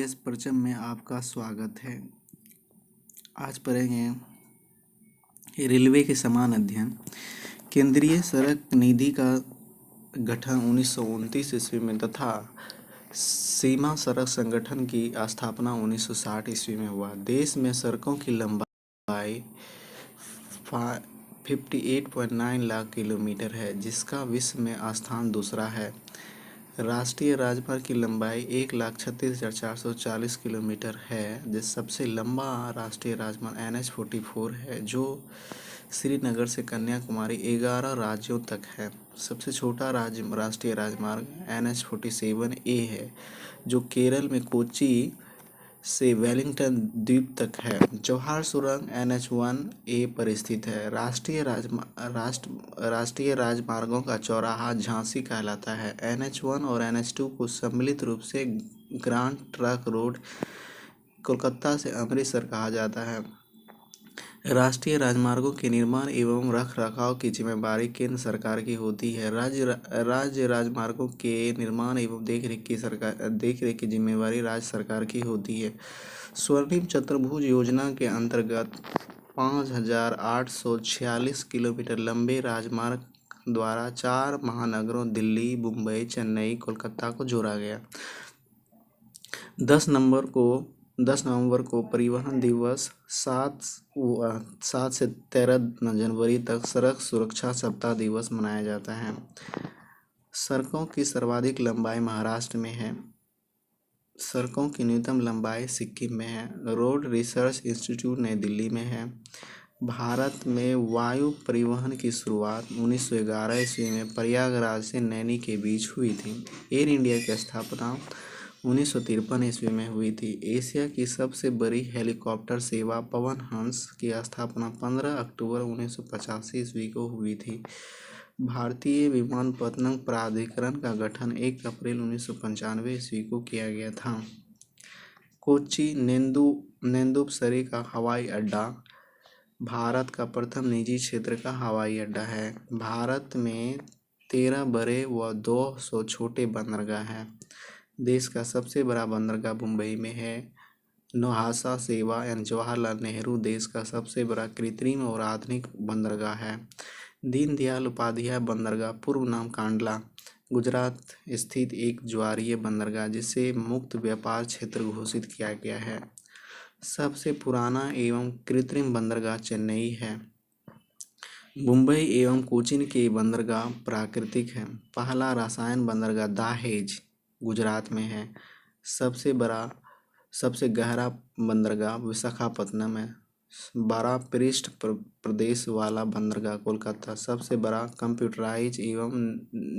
इस परचम में आपका स्वागत है। आज पढ़ेंगे रेलवे के समान अध्ययन। केंद्रीय सड़क निधि का गठन 1929 ईस्वी में तथा सीमा सड़क संगठन की स्थापना 1960 ईस्वी में हुआ। देश में सड़कों की लंबाई 58.9 लाख किलोमीटर है, जिसका विश्व में स्थान दूसरा है। राष्ट्रीय राजमार्ग की लंबाई 1,36,440 किलोमीटर है। जिस सबसे लंबा राष्ट्रीय राजमार्ग NH-44 है, जो श्रीनगर से कन्याकुमारी 11 राज्यों तक है। सबसे छोटा राष्ट्रीय राजमार्ग NH-47A है, जो केरल में कोच्चि से वेलिंगटन द्वीप तक है। जवाहर सुरंग NH-1A पर स्थित है। राष्ट्रीय राजमार्गों का चौराहा झांसी कहलाता है। NH-1 और NH-2 को सम्मिलित रूप से ग्रांड ट्रंक रोड कोलकाता से अमृतसर कहा जाता है। राष्ट्रीय राजमार्गों के निर्माण एवं रखरखाव की जिम्मेदारी केंद्र सरकार की होती है। राज्य राजमार्गों के निर्माण एवं देखरेख की जिम्मेदारी राज्य सरकार की होती है। स्वर्णिम चतुर्भुज योजना के अंतर्गत 5,846 किलोमीटर लंबे राजमार्ग द्वारा 4 महानगरों दिल्ली, मुंबई, चेन्नई, कोलकाता को जोड़ा गया। 10 नवंबर को परिवहन दिवस, 7 से 13 जनवरी तक सड़क सुरक्षा सप्ताह दिवस मनाया जाता है। सड़कों की सर्वाधिक लंबाई महाराष्ट्र में है। सड़कों की न्यूनतम लंबाई सिक्किम में है। रोड रिसर्च इंस्टीट्यूट नई दिल्ली में है। भारत में वायु परिवहन की शुरुआत 1911 ईस्वी में प्रयागराज से नैनी के बीच हुई थी। एयर इंडिया की स्थापना 1953 ईस्वी में हुई थी। एशिया की सबसे बड़ी हेलीकॉप्टर सेवा पवन हंस की स्थापना 15 अक्टूबर 1985 ईस्वी को हुई थी। भारतीय विमानपत्तन प्राधिकरण का गठन 1 अप्रैल 1995 ईस्वी को किया गया था। कोच्चि नेदुमपल्ली का हवाई अड्डा भारत का प्रथम निजी क्षेत्र का हवाई अड्डा है। भारत में 13 बड़े व 200 छोटे बंदरगाह हैं। देश का सबसे बड़ा बंदरगाह मुंबई में है। नौहासा सेवा जवाहरलाल नेहरू देश का सबसे बड़ा कृत्रिम और आधुनिक बंदरगाह है। दीनदयाल उपाध्याय बंदरगाह, पूर्व नाम कांडला, गुजरात स्थित एक ज्वारीय बंदरगाह, जिसे मुक्त व्यापार क्षेत्र घोषित किया गया है। सबसे पुराना एवं कृत्रिम बंदरगाह चेन्नई है। मुंबई एवं कोचीन के बंदरगाह प्राकृतिक हैं। पहला रसायन बंदरगाह दाहेज गुजरात में है। सबसे गहरा बंदरगाह विशाखापत्तनम है। बड़ा पृष्ठ प्रदेश वाला बंदरगाह कोलकाता। सबसे बड़ा कंप्यूटराइज एवं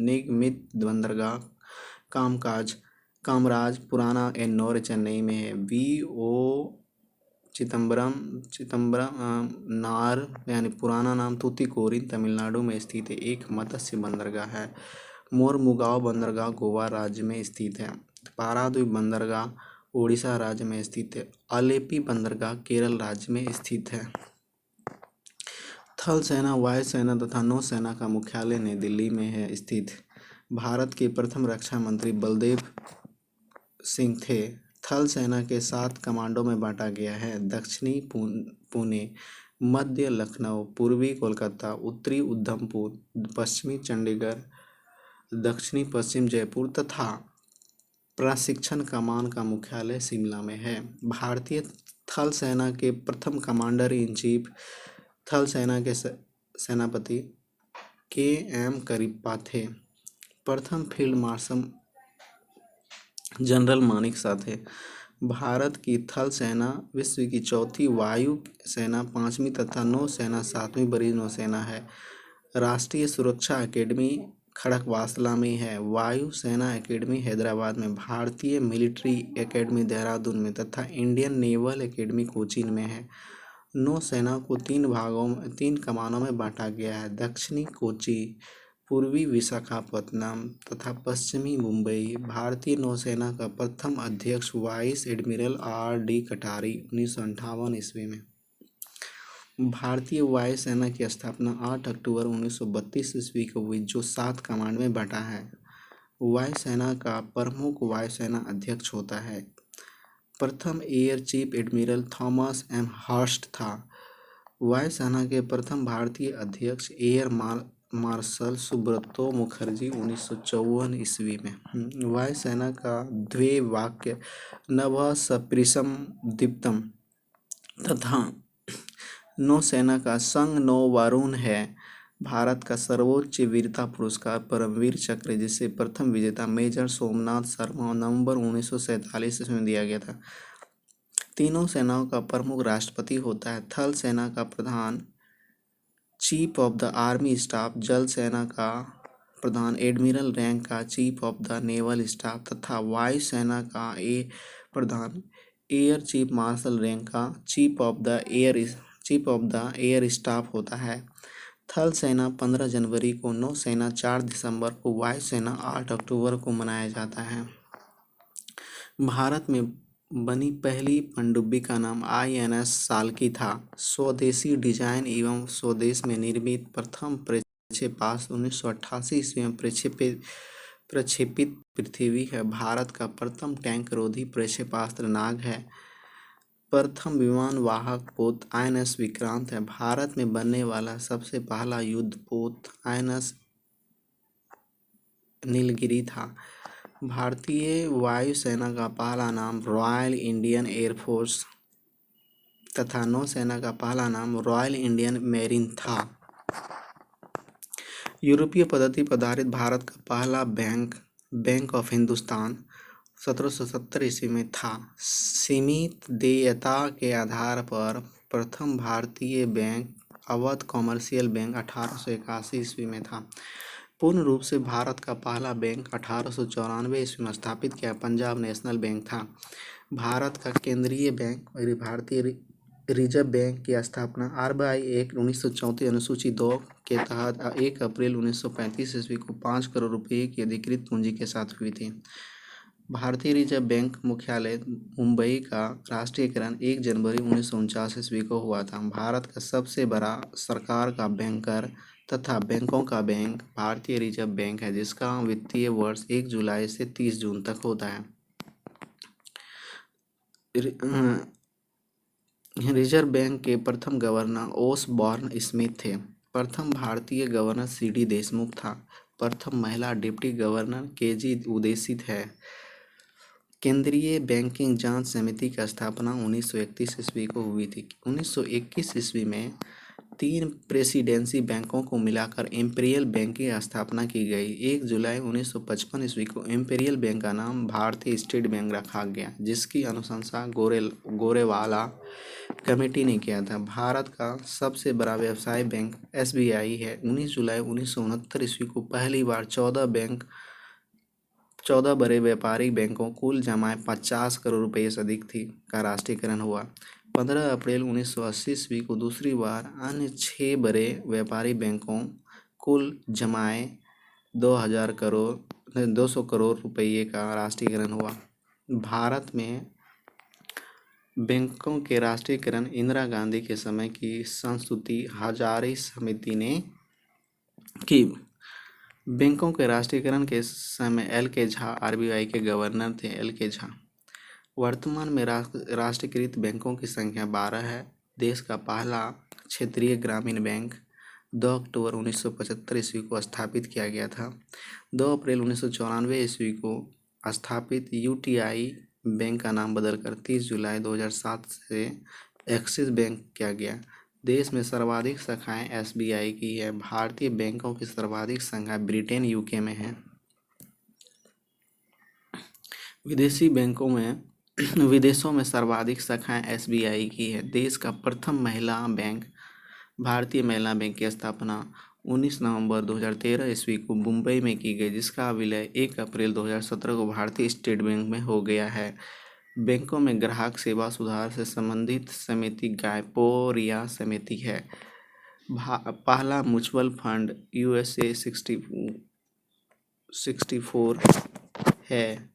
निगमित बंदरगाह कामराज पुराना एन्नोर चेन्नई में है। V.O. चिदम्बरम नार यानी पुराना नाम तूतीकोरिन तमिलनाडु में स्थित एक मत्स्य बंदरगाह है। मोरमुगाओ बंदरगाह गोवा राज्य में स्थित है। पारादीप बंदरगाह ओडिशा राज्य में स्थित है। अलेपी बंदरगाह केरल राज्य में स्थित है। थल सेना, वायु सेना तथा नौ सेना का मुख्यालय नई दिल्ली में है स्थित। भारत के प्रथम रक्षा मंत्री बलदेव सिंह थे। थल सेना के 7 कमांडों में बांटा गया है। दक्षिणी पुणे, मध्य लखनऊ, पूर्वी कोलकाता, उत्तरी उधमपुर, पश्चिमी चंडीगढ़, दक्षिणी पश्चिम जयपुर तथा प्रशिक्षण कमान का मुख्यालय शिमला में है। भारतीय थल सेना के प्रथम कमांडर इन चीफ थल सेना के सेनापति K.M. करिप्पा थे। प्रथम field marshal general Manik Shaw थे। भारत की थल सेना विश्व की चौथी, वायु सेना 5वीं तथा नौ सेना 7वीं बड़ी नौसेना है। राष्ट्रीय सुरक्षा अकेडमी खड़गवासला में है। वायु सेना अकेडमी हैदराबाद में, भारतीय मिलिट्री अकेडमी देहरादून में तथा इंडियन नेवल अकेडमी कोचीन में है। नौ सेना को 3 कमानों में बांटा गया है। दक्षिणी कोच्चि, पूर्वी विशाखापत्तनम तथा पश्चिमी मुंबई। भारतीय नौसेना का प्रथम अध्यक्ष वाइस एडमिरल R.D. कटारी 1958 ईस्वी में। भारतीय वायु सेना की स्थापना 8 अक्टूबर 1932 ईस्वी को हुई, जो 7 कमांड में बंटा है। वायुसेना का प्रमुख वायुसेना अध्यक्ष होता है। प्रथम air chief admiral Thomas M Hurst था। वायुसेना के प्रथम भारतीय अध्यक्ष एयर मार्शल सुब्रतो मुखर्जी 1954 ईस्वी में। वायुसेना का ध्येय वाक्य नभः सपरिसम दीप्तम तथा नौसेना का संग नौ वरुण है। भारत का सर्वोच्च वीरता पुरस्कार परमवीर चक्र, जिसे प्रथम विजेता मेजर सोमनाथ शर्मा नवंबर 1947 ईस्वी में दिया गया था। तीनों सेनाओं का प्रमुख राष्ट्रपति होता है। थल सेना का प्रधान chief of the army staff, जल सेना का प्रधान एडमिरल रैंक का chief of the naval staff तथा वायु सेना का प्रधान एयर चीफ मार्शल रैंक का chief of the air staff होता है। थल सेना 15 जनवरी को, नौसेना 4 दिसंबर को, वायुसेना 8 अक्टूबर को मनाया जाता है। भारत में बनी पहली पनडुब्बी का नाम INS साल्की था। स्वदेशी डिजाइन एवं स्वदेश में निर्मित प्रथम प्रक्षेपास्त्र 1988 ईस्वी में प्रक्षेपित पृथ्वी है। भारत का प्रथम टैंक रोधी प्रक्षेपास्त्र नाग है। प्रथम विमान वाहक पोत INS विक्रांत है। भारत में बनने वाला सबसे पहला युद्ध पोत INS नीलगिरी था। भारतीय वायुसेना का पहला नाम रॉयल इंडियन एयरफोर्स तथा नौसेना का पहला नाम रॉयल इंडियन मैरीन था। यूरोपीय पद्धति पर आधारित भारत का पहला बैंक ऑफ हिंदुस्तान 1770 ईस्वी में था। सीमित देयता के आधार पर प्रथम भारतीय बैंक अवध कॉमर्शियल बैंक 1881 ईस्वी में था। पूर्ण रूप से भारत का पहला बैंक 1894 ईस्वी में स्थापित किया पंजाब नेशनल बैंक था। भारत का केंद्रीय बैंक और भारतीय रिजर्व बैंक की स्थापना RBI एक्ट 1934 अनुसूची 2 के तहत 1 अप्रैल 1935 ईस्वी को 5 करोड़ रुपये की अधिकृत पूंजी के साथ हुई थी। भारतीय रिजर्व बैंक मुख्यालय मुंबई का राष्ट्रीयकरण 1 जनवरी 1949 ईस्वी को हुआ था। भारत का सबसे बड़ा सरकार का बैंकर तथा बैंकों का बैंक भारतीय रिजर्व बैंक है, जिसका वित्तीय वर्ष 1 जुलाई से 30 जून तक होता है। रिजर्व बैंक के प्रथम गवर्नर ओसबॉर्न स्मिथ थे। प्रथम भारतीय गवर्नर CD देशमुख था। प्रथम महिला डिप्टी गवर्नर KG उदेशित है। केंद्रीय बैंकिंग जांच समिति की स्थापना 1931 ईस्वी को हुई थी। 1921 ईस्वी में 3 प्रेसिडेंसी बैंकों को मिलाकर इंपीरियल बैंक की स्थापना की गई। 1 जुलाई 1955 ईस्वी को इंपीरियल बैंक का नाम भारतीय स्टेट बैंक रखा गया, जिसकी अनुशंसा गोरेवाला कमेटी ने किया था। भारत का सबसे बड़ा व्यवसाय बैंक SBI है। 19 जुलाई 1969 ईस्वी को पहली बार 14 बड़े व्यापारिक बैंकों, कुल जमाएं 50 करोड़ रुपये से अधिक थी, का राष्ट्रीयकरण हुआ। 15 अप्रैल 1980 ईस्वी को दूसरी बार अन्य 6 बड़े व्यापारिक बैंकों, कुल जमाएं 200 करोड़ रुपये का राष्ट्रीयकरण हुआ। भारत में बैंकों के राष्ट्रीयकरण इंदिरा गांधी के समय की संस्तुति हजारे समिति ने की। बैंकों के राष्ट्रीयकरण के समय LK झा RBI के गवर्नर थे। LK झा। वर्तमान में राष्ट्रीयकृत बैंकों की संख्या 12 है। देश का पहला क्षेत्रीय ग्रामीण बैंक 2 अक्टूबर 1975 ईस्वी को स्थापित किया गया था। 2 अप्रैल 1994 ईस्वी को स्थापित UTI बैंक का नाम बदलकर 30 जुलाई 2007 से एक्सिस बैंक किया गया। देश में सर्वाधिक शाखाएं SBI की है। भारतीय बैंकों की सर्वाधिक संख्या ब्रिटेन UK में है। विदेशों में सर्वाधिक शाखाएं SBI की है। देश का प्रथम महिला बैंक भारतीय महिला बैंक की स्थापना 19 नवंबर 2013 ईस्वी को मुंबई में की गई, जिसका विलय 1 अप्रैल 2017 को भारतीय स्टेट बैंक में हो गया है। बैंकों में ग्राहक सेवा सुधार से संबंधित समिति गायपोरिया समिति है। पहला म्यूचुअल फंड USA 64 है।